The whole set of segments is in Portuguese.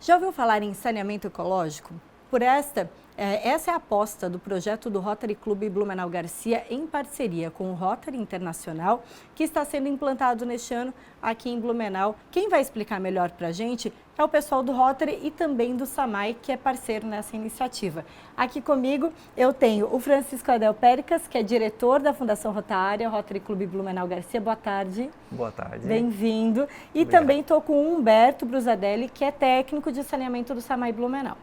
Já ouviu falar em saneamento ecológico? Essa é a aposta do projeto do Rotary Clube Blumenau Garcia em parceria com o Rotary Internacional, que está sendo implantado neste ano aqui em Blumenau. Quem vai explicar melhor para a gente é o pessoal do Rotary e também do SAMAI, que é parceiro nessa iniciativa. Aqui comigo eu tenho o Francisco Adel Péricas, que é diretor da Fundação Rotária, Rotary Clube Blumenau Garcia. Boa tarde. Boa tarde. Bem-vindo. E também estou com o Humberto Brusadelli, que é técnico de saneamento do SAMAI Blumenau.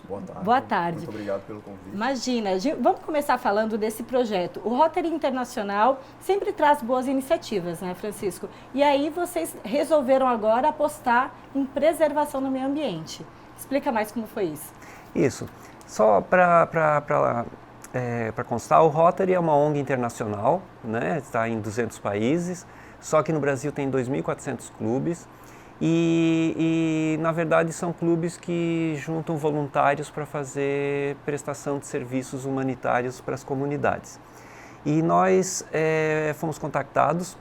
Boa tarde. Boa tarde. Muito obrigado pelo convite. Imagina, vamos começar falando desse projeto. O Rotary Internacional sempre traz boas iniciativas, né, Francisco? E aí vocês resolveram agora apostar em preservação do meio ambiente. Explica mais como foi isso. Isso. Só para constar, o Rotary é uma ONG internacional, né? Está em 200 países, só que no Brasil tem 2.400 clubes. E, na verdade, são clubes que juntam voluntários para fazer prestação de serviços humanitários para as comunidades. E nós fomos contactados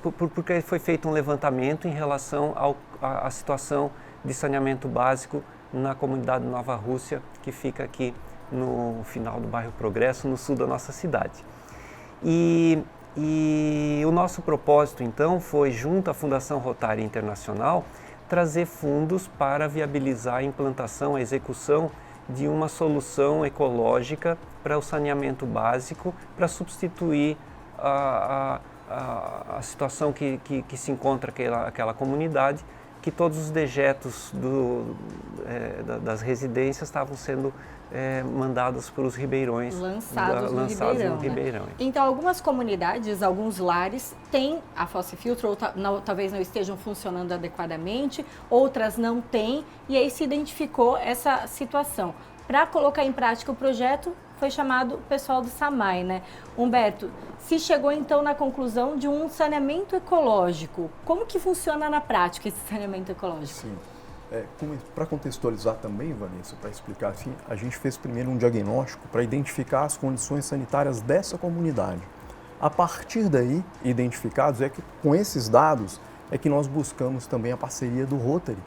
porque foi feito um levantamento em relação à situação de saneamento básico na comunidade Nova Rússia, que fica aqui no final do bairro Progresso, no sul da nossa cidade. E o nosso propósito, então, foi, junto à Fundação Rotária Internacional, trazer fundos para viabilizar a implantação, a execução de uma solução ecológica para o saneamento básico, para substituir a situação que se encontra aquela comunidade, que todos os dejetos das residências estavam sendo mandados para os ribeirões, lançados no Ribeirão. Né? Então, algumas comunidades, alguns lares têm a fossa e filtro, ou talvez não estejam funcionando adequadamente, outras não têm, e aí se identificou essa situação. Para colocar em prática o projeto, foi chamado o pessoal do SAMAI, né? Humberto, se chegou então na conclusão de um saneamento ecológico, como que funciona na prática esse saneamento ecológico? Sim. Para contextualizar também, Vanessa, para explicar assim, a gente fez primeiro um diagnóstico para identificar as condições sanitárias dessa comunidade. A partir daí, identificados, que com esses dados é que nós buscamos também a parceria do Rotary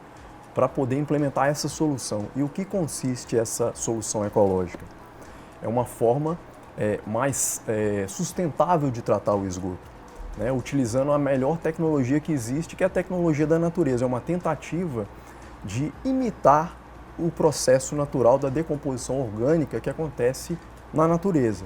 para poder implementar essa solução. E o que consiste essa solução ecológica? É uma forma mais sustentável de tratar o esgoto, né? Utilizando a melhor tecnologia que existe, que é a tecnologia da natureza. É uma tentativa de imitar o processo natural da decomposição orgânica que acontece na natureza.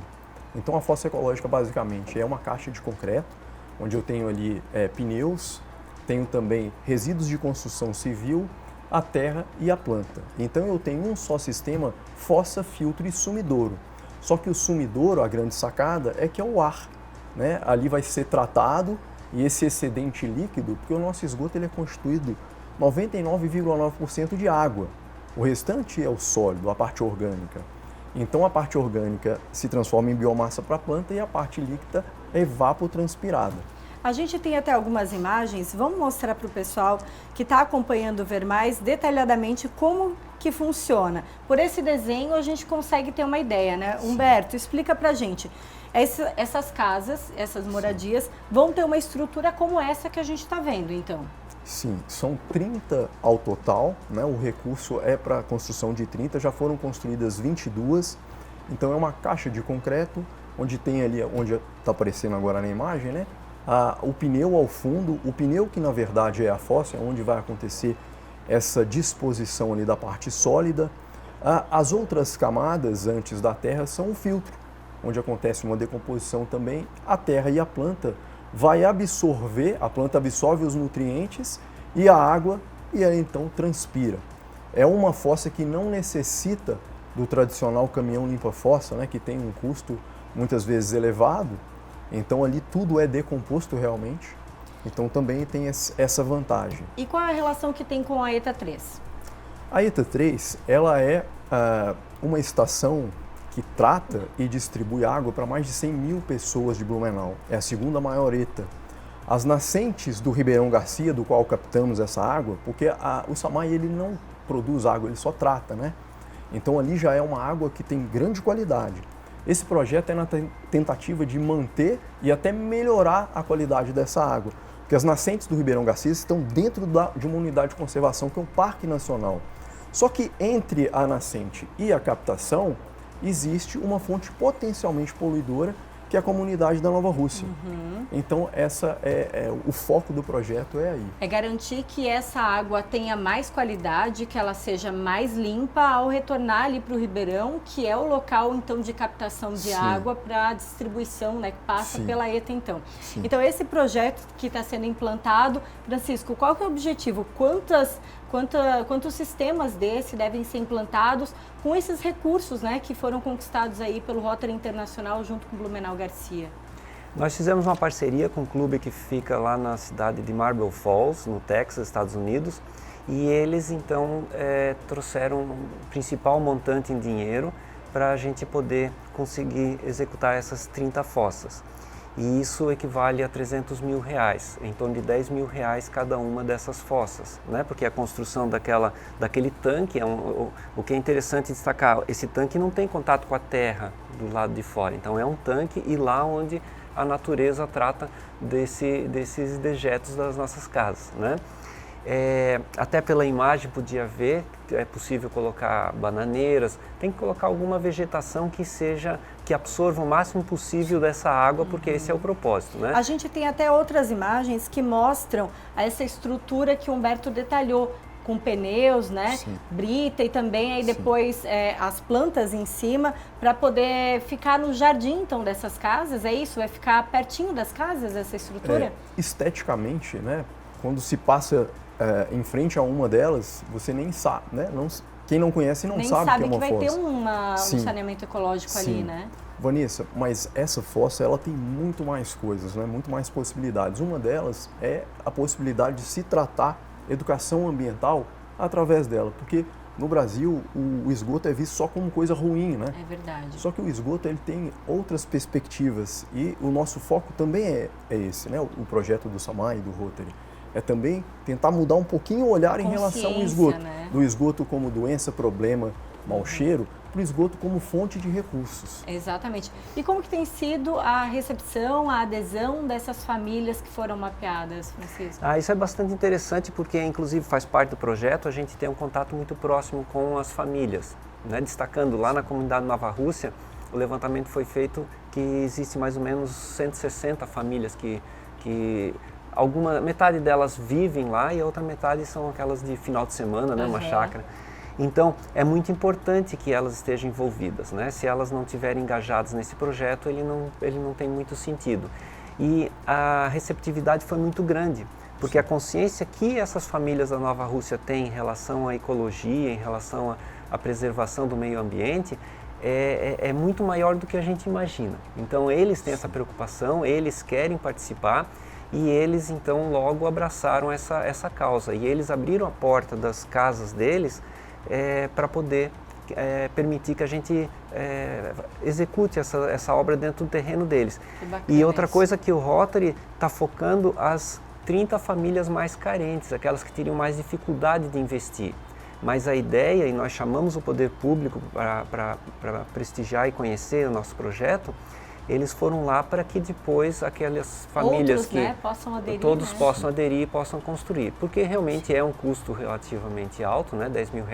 Então a fossa ecológica basicamente é uma caixa de concreto, onde eu tenho ali pneus, tenho também resíduos de construção civil, a terra e a planta. Então eu tenho um só sistema fossa, filtro e sumidouro. Só que o sumidouro, a grande sacada, é que é o ar, né? Ali vai ser tratado e esse excedente líquido, porque o nosso esgoto ele é constituído 99,9% de água. O restante é o sólido, a parte orgânica. Então a parte orgânica se transforma em biomassa para a planta e a parte líquida é evapotranspirada. A gente tem até algumas imagens, vamos mostrar para o pessoal que está acompanhando ver mais detalhadamente como que funciona. Por esse desenho a gente consegue ter uma ideia, né? Sim. Humberto, explica para a gente. Essas casas, essas moradias, vão ter uma estrutura como essa que a gente está vendo, então? Sim, são 30 ao total, né? O recurso é para a construção de 30, já foram construídas 22, então é uma caixa de concreto, onde tem ali, onde está aparecendo agora na imagem, né? O pneu ao fundo, o pneu que na verdade é a fossa, onde vai acontecer essa disposição ali da parte sólida. As outras camadas antes da terra são o filtro, onde acontece uma decomposição também. A terra e a planta vai absorver, a planta absorve os nutrientes e a água e ela então transpira. É uma fossa que não necessita do tradicional caminhão limpa-fossa, né, que tem um custo muitas vezes elevado, então ali tudo é decomposto realmente, então também tem essa vantagem. E qual é a relação que tem com a ETA 3? A ETA 3, ela é uma estação que trata e distribui água para mais de 100 mil pessoas de Blumenau. É a segunda maior ETA. As nascentes do Ribeirão Garcia, do qual captamos essa água, porque o SAMAI ele não produz água, ele só trata, né? Então ali já é uma água que tem grande qualidade. Esse projeto é na tentativa de manter e até melhorar a qualidade dessa água, Porque as nascentes do Ribeirão Garcia estão dentro de uma unidade de conservação, que é o Parque Nacional. Só que entre a nascente e a captação, existe uma fonte potencialmente poluidora, que é a comunidade da Nova Rússia. Então, essa o foco do projeto é aí. É garantir que essa água tenha mais qualidade, que ela seja mais limpa ao retornar ali para o Ribeirão, que é o local, então, de captação de água para a distribuição, né, que passa pela ETA, então. Então, esse projeto que está sendo implantado, Francisco, qual que é o objetivo? Quantos sistemas desse devem ser implantados com esses recursos, né, que foram conquistados aí pelo Rotary Internacional junto com Blumenau Garcia? Nós fizemos uma parceria com um clube que fica lá na cidade de Marble Falls, no Texas, Estados Unidos, e eles então trouxeram o principal montante em dinheiro para a gente poder conseguir executar essas 30 fossas. E isso equivale a R$300 mil, em torno de R$10 mil cada uma dessas fossas, né? Porque a construção daquele tanque, o que é interessante destacar, esse tanque não tem contato com a terra do lado de fora, então é um tanque e lá onde a natureza trata desses dejetos das nossas casas, né? Até pela imagem podia ver, é possível colocar bananeiras, tem que colocar alguma vegetação que absorva o máximo possível dessa água, porque esse é o propósito, né? A gente tem até outras imagens que mostram essa estrutura que o Humberto detalhou, com pneus, né, brita e também aí depois as plantas em cima, para poder ficar no jardim, então, dessas casas, é isso? Vai ficar pertinho das casas essa estrutura? Esteticamente, né, quando se passa em frente a uma delas, você nem sabe, né? Quem não conhece não sabe que é uma fossa. Nem sabe que vai ter um saneamento ecológico ali, né? Vanessa, mas essa fossa, ela tem muito mais coisas, né? Muito mais possibilidades. Uma delas é a possibilidade de se tratar educação ambiental através dela, porque no Brasil o esgoto é visto só como coisa ruim, né? É verdade. Só que o esgoto, ele tem outras perspectivas e o nosso foco também é esse, né? O projeto do SAMAI e do Rotary. É também tentar mudar um pouquinho o olhar em relação ao esgoto. Né? Do esgoto como doença, problema, mau cheiro, para o esgoto como fonte de recursos. Exatamente. E como que tem sido a recepção, a adesão dessas famílias que foram mapeadas, Francisco? Isso é bastante interessante porque, inclusive, faz parte do projeto, a gente tem um contato muito próximo com as famílias, né? Destacando lá na comunidade Nova Rússia, o levantamento foi feito que existe mais ou menos 160 famílias que metade delas vivem lá e a outra metade são aquelas de final de semana, né, uma chácara. Então, é muito importante que elas estejam envolvidas, né? Se elas não estiverem engajadas nesse projeto, ele não tem muito sentido. E a receptividade foi muito grande, porque a consciência que essas famílias da Nova Rússia têm em relação à ecologia, em relação à preservação do meio ambiente, é muito maior do que a gente imagina. Então, eles têm essa preocupação, eles querem participar, e eles, então, logo abraçaram essa causa. E eles abriram a porta das casas deles para poder permitir que a gente execute essa obra dentro do terreno deles. E outra coisa que o Rotary está focando as 30 famílias mais carentes, aquelas que teriam mais dificuldade de investir. Mas a ideia, e nós chamamos o poder público para prestigiar e conhecer o nosso projeto, eles foram lá para que depois aquelas famílias outros, né, possam aderir, todos possam aderir e possam construir. Porque realmente é um custo relativamente alto, né, R$10 mil,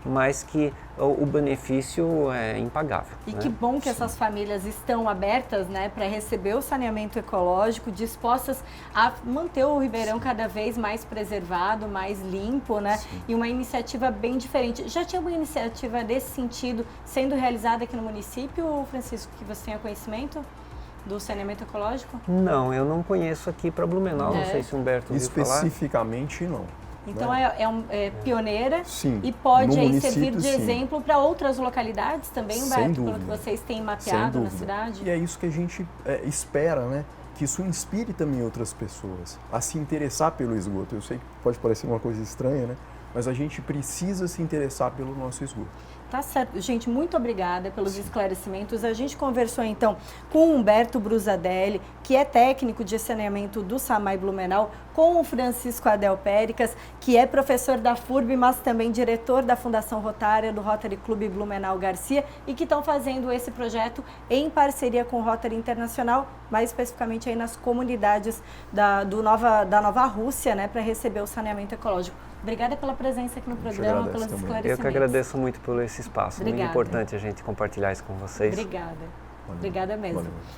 mas que o benefício é impagável. E que bom que essas famílias estão abertas, né, para receber o saneamento ecológico, dispostas a manter o Ribeirão cada vez mais preservado, mais limpo, né? E uma iniciativa bem diferente. Já tinha uma iniciativa desse sentido sendo realizada aqui no município, Francisco, que você tenha conhecimento do saneamento ecológico? Não, eu não conheço aqui para Blumenau, não sei se o Humberto ouviu falar. Especificamente não. Então né? é pioneira e no pode aí servir de sim. exemplo para outras localidades também, Humberto, pelo que vocês têm mapeado na cidade. E é isso que a gente espera, né? Que isso inspire também outras pessoas a se interessar pelo esgoto. Eu sei que pode parecer uma coisa estranha, né? mas a gente precisa se interessar pelo nosso esgoto. Tá certo. Gente, muito obrigada pelos esclarecimentos. A gente conversou então com o Humberto Brusadelli, que é técnico de saneamento do SAMAI Blumenau, com o Francisco Adel Péricas, que é professor da FURB, mas também diretor da Fundação Rotária do Rotary Clube Blumenau Garcia, e que estão fazendo esse projeto em parceria com o Rotary Internacional, mais especificamente aí nas comunidades da Nova Rússia, né, para receber o saneamento ecológico. Obrigada pela presença aqui no programa, pelos esclarecimentos. Eu que agradeço muito por esse espaço. Obrigada. Muito importante a gente compartilhar isso com vocês. Obrigada. Valeu. Obrigada mesmo. Valeu.